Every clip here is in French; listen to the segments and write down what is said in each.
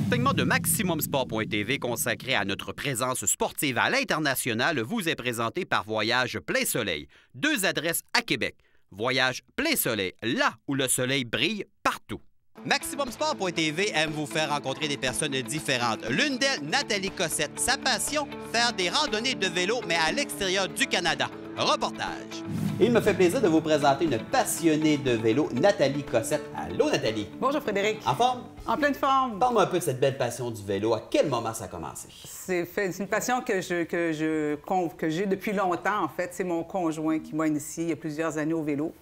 segment de MaximumSport.tv consacré à notre présence sportive à l'international vous est présenté par Voyage Plein Soleil. 2 adresses à Québec. Voyage Plein Soleil, là où le soleil brille partout. MaximumSport.tv aime vous faire rencontrer des personnes différentes. L'une d'elles, Nathalie Cossette. Sa passion, faire des randonnées de vélo, mais à l'extérieur du Canada. Reportage. Il me fait plaisir de vous présenter une passionnée de vélo, Nathalie Cossette. Allô, Nathalie. Bonjour, Frédéric. En forme? En pleine forme. Parle-moi un peu de cette belle passion du vélo. À quel moment ça a commencé? C'est une passion que j'ai depuis longtemps, en fait. C'est mon conjoint qui m'a initié il y a plusieurs années au vélo.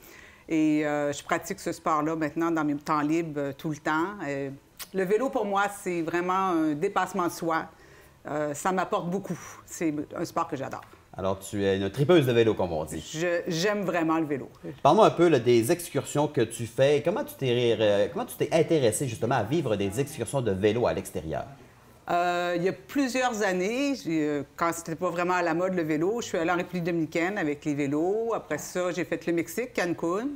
Et je pratique ce sport-là maintenant dans mes temps libres tout le temps. Le vélo, pour moi, c'est vraiment un dépassement de soi. Ça m'apporte beaucoup. C'est un sport que j'adore. Alors, tu es une tripeuse de vélo, comme on dit. J'aime vraiment le vélo. Parle-moi un peu là, des excursions que tu fais. Comment tu t'es intéressé justement à vivre des excursions de vélo à l'extérieur? Il y a plusieurs années, quand c'était pas vraiment à la mode le vélo, je suis allée en République dominicaine avec les vélos. Après ça, j'ai fait le Mexique, Cancun.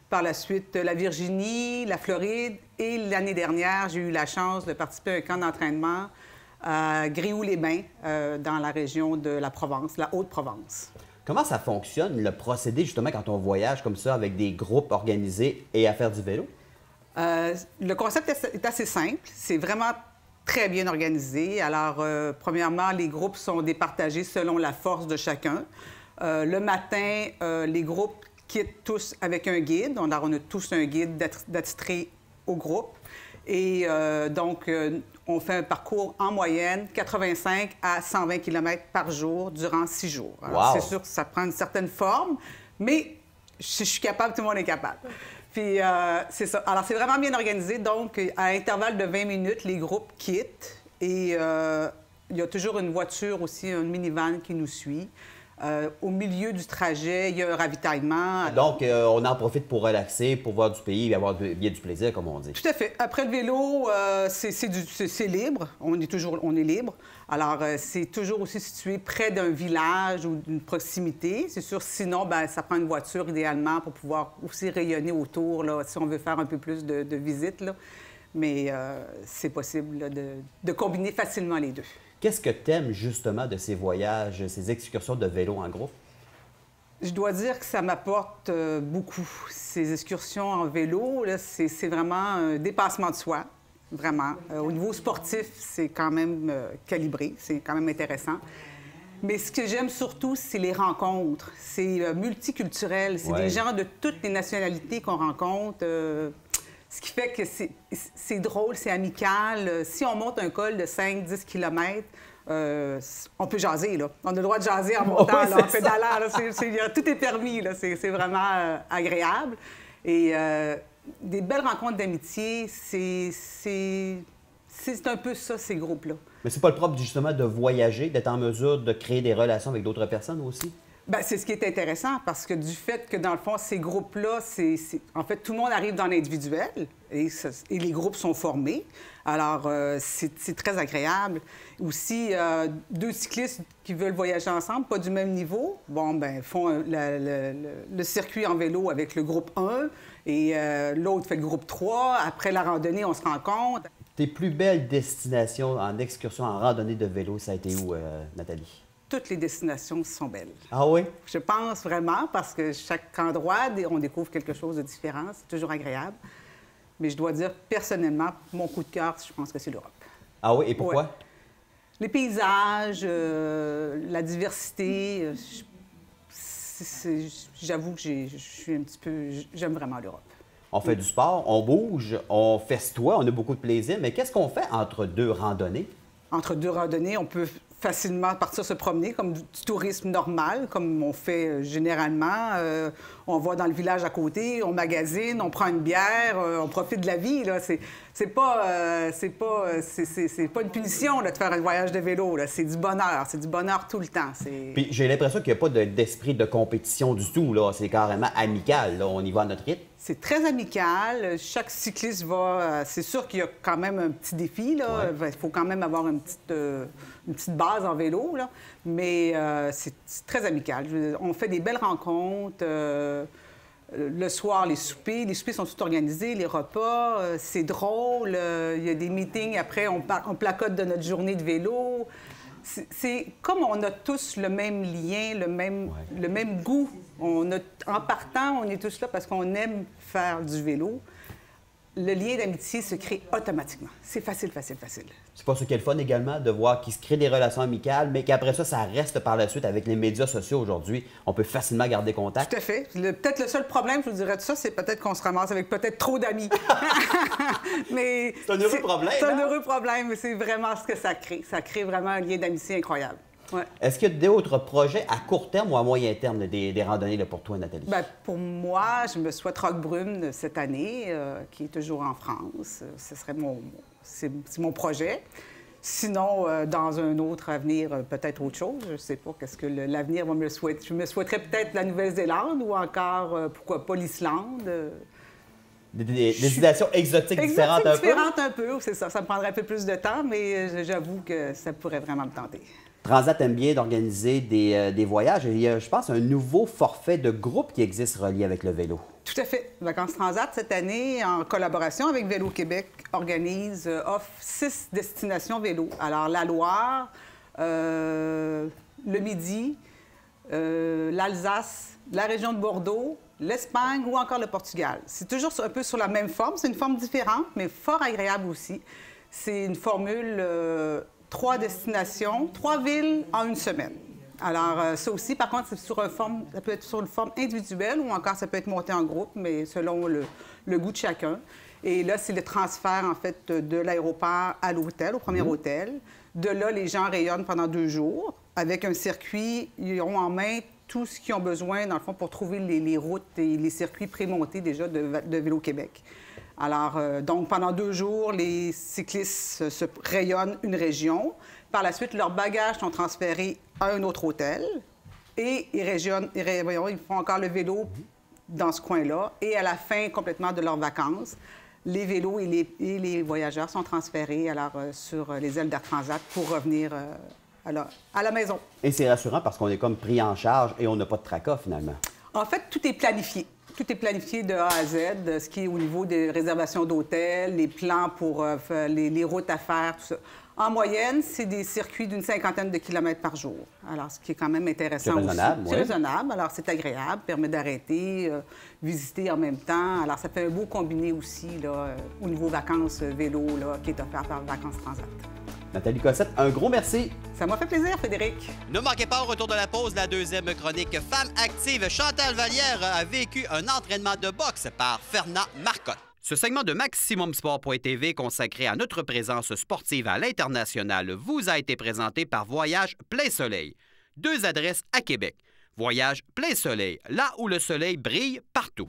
Par la suite, la Virginie, la Floride. Et l'année dernière, j'ai eu la chance de participer à un camp d'entraînement à Gréoux-les-Bains, dans la région de la Provence, la Haute-Provence. Comment ça fonctionne, le procédé, justement, quand on voyage comme ça avec des groupes organisés et à faire du vélo? Le concept est assez simple. C'est vraiment très bien organisé. Alors, premièrement, les groupes sont départagés selon la force de chacun. Le matin, les groupes quittent tous avec un guide. On a tous un guide d'attitré au groupe. Et donc, on fait un parcours en moyenne 85 à 120 km par jour durant 6 jours. Alors, c'est sûr que ça prend une certaine forme, mais si je suis capable, tout le monde est capable. Puis, c'est ça. Alors, c'est vraiment bien organisé. Donc, à intervalle de 20 minutes, les groupes quittent et il y a toujours une voiture aussi, une minivan qui nous suit. Au milieu du trajet, il y a un ravitaillement. Donc, on en profite pour relaxer, pour voir du pays et avoir bien du plaisir, comme on dit. Tout à fait. Après le vélo, c'est libre. On est libre. Alors, c'est toujours aussi situé près d'un village ou d'une proximité. C'est sûr, sinon, bien, ça prend une voiture idéalement pour pouvoir aussi rayonner autour, là, si on veut faire un peu plus de visites. Là. Mais c'est possible là, de combiner facilement les deux. Qu'est-ce que tu aimes justement de ces voyages, ces excursions de vélo en groupe? Je dois dire que ça m'apporte beaucoup. Ces excursions en vélo, c'est vraiment un dépassement de soi, vraiment. Au niveau sportif, c'est quand même calibré, c'est quand même intéressant. Mais ce que j'aime surtout, c'est les rencontres. C'est multiculturel, c'est des gens de toutes les nationalités qu'on rencontre. Ce qui fait que c'est drôle, c'est amical. Si on monte un col de 5-10 km, on peut jaser, là. On a le droit de jaser en montant, en pédalant. Là, tout est permis, là. C'est vraiment agréable. Et des belles rencontres d'amitié, c'est un peu ça, ces groupes-là. Mais c'est pas le propre, justement, de voyager, d'être en mesure de créer des relations avec d'autres personnes aussi? Bien, c'est ce qui est intéressant, parce que du fait que, dans le fond, ces groupes-là, en fait, tout le monde arrive dans l'individuel et les groupes sont formés. Alors, c'est très agréable. Aussi, 2 cyclistes qui veulent voyager ensemble, pas du même niveau, bon, bien, font le circuit en vélo avec le groupe 1 et l'autre fait le groupe 3. Après la randonnée, on se rencontre. Tes plus belles destinations en excursion, en randonnée de vélo, ça a été où, Nathalie? Toutes les destinations sont belles. Ah oui? Je pense vraiment, parce que chaque endroit, on découvre quelque chose de différent. C'est toujours agréable. Mais je dois dire, personnellement, mon coup de cœur, je pense que c'est l'Europe. Ah oui? Et pourquoi? Ouais. Les paysages, la diversité. J'avoue que je suis un petit peu... J'aime vraiment l'Europe. On fait du sport, on bouge, on festoie, on a beaucoup de plaisir. Mais qu'est-ce qu'on fait entre 2 randonnées? Entre 2 randonnées, on peut facilement partir se promener comme du tourisme normal, comme on fait généralement. On va dans le village à côté, on magasine, on prend une bière, on profite de la vie. C'est pas une punition là, de faire un voyage de vélo. C'est du bonheur tout le temps. Puis j'ai l'impression qu'il n'y a pas d'esprit de compétition du tout. C'est carrément amical. Là. On y va à notre rythme. C'est très amical. Chaque cycliste va... C'est sûr qu'il y a quand même un petit défi. Là. Ouais. Il faut quand même avoir une petite base en vélo. Là. Mais c'est très amical. On fait des belles rencontres. Le soir, les soupers sont tout organisés, les repas, c'est drôle. Il y a des meetings, après, on placote de notre journée de vélo. C'est comme on a tous le même lien, le même goût. En partant, on est tous là parce qu'on aime faire du vélo. Le lien d'amitié se crée automatiquement. C'est facile, facile, facile. C'est pas ce qui est le fun également, de voir qu'il se crée des relations amicales, mais qu'après ça, ça reste par la suite avec les médias sociaux aujourd'hui. On peut facilement garder contact. Tout à fait. Peut-être le seul problème, je vous dirais de ça, c'est peut-être qu'on se ramasse avec peut-être trop d'amis. Mais c'est un heureux problème. C'est un heureux problème, mais c'est vraiment ce que ça crée. Ça crée vraiment un lien d'amitié incroyable. Ouais. Est-ce qu'il y a d'autres projets à court terme ou à moyen terme des randonnées là, pour toi, Nathalie? Bien, pour moi, je me souhaite Roquebrune cette année, qui est toujours en France. Ce serait c'est mon projet. Sinon, dans un autre avenir, peut-être autre chose. Je ne sais pas qu'est-ce que l'avenir va me le souhaiter. Je me souhaiterais peut-être la Nouvelle-Zélande ou encore, pourquoi pas, l'Islande. Des destinations exotiques différentes un peu? Différentes un peu, c'est ça. Ça me prendrait un peu plus de temps, mais j'avoue que ça pourrait vraiment me tenter. Transat aime bien d'organiser des voyages. Il y a, je pense, un nouveau forfait de groupe qui existe relié avec le vélo. Tout à fait. Vacances Transat, cette année, en collaboration avec Vélo Québec, offre 6 destinations vélo. Alors, la Loire, le Midi, l'Alsace, la région de Bordeaux, l'Espagne ou encore le Portugal. C'est toujours un peu sur la même forme. C'est une forme différente, mais fort agréable aussi. C'est une formule... 3 destinations, 3 villes en une semaine. Alors, ça aussi, par contre, ça peut être sur une forme individuelle ou encore ça peut être monté en groupe, mais selon le goût de chacun. Et là, c'est le transfert, en fait, de l'aéroport à l'hôtel, au premier hôtel. De là, les gens rayonnent pendant 2 jours. Avec un circuit, ils auront en main tout ce qu'ils ont besoin, dans le fond, pour trouver les routes et les circuits prémontés déjà de Vélo Québec. Alors, donc, pendant 2 jours, les cyclistes se rayonnent une région. Par la suite, leurs bagages sont transférés à un autre hôtel et ils font encore le vélo dans ce coin-là. Et à la fin complètement de leurs vacances, les vélos et les voyageurs sont transférés alors, sur les ailes d'Air Transat pour revenir à la maison. Et c'est rassurant parce qu'on est comme pris en charge et on n'a pas de tracas, finalement. En fait, tout est planifié. Tout est planifié de A à Z, ce qui est au niveau des réservations d'hôtels, les plans pour les routes à faire, tout ça. En moyenne, c'est des circuits d'une 50aine de kilomètres par jour. Alors, ce qui est quand même intéressant aussi. C'est raisonnable, oui. C'est raisonnable, alors c'est agréable, permet d'arrêter, visiter en même temps. Alors, ça fait un beau combiné aussi là, au niveau vacances vélo là, qui est offert par Vacances Transat. Nathalie Cossette, un gros merci. Ça m'a fait plaisir, Frédéric. Ne manquez pas au retour de la pause la deuxième chronique Femme active. Chantal Vallière a vécu un entraînement de boxe par Fernand Marcotte. Ce segment de MaximumSport.tv consacré à notre présence sportive à l'international vous a été présenté par Voyage Plein Soleil. 2 adresses à Québec. Voyage Plein Soleil, là où le soleil brille partout.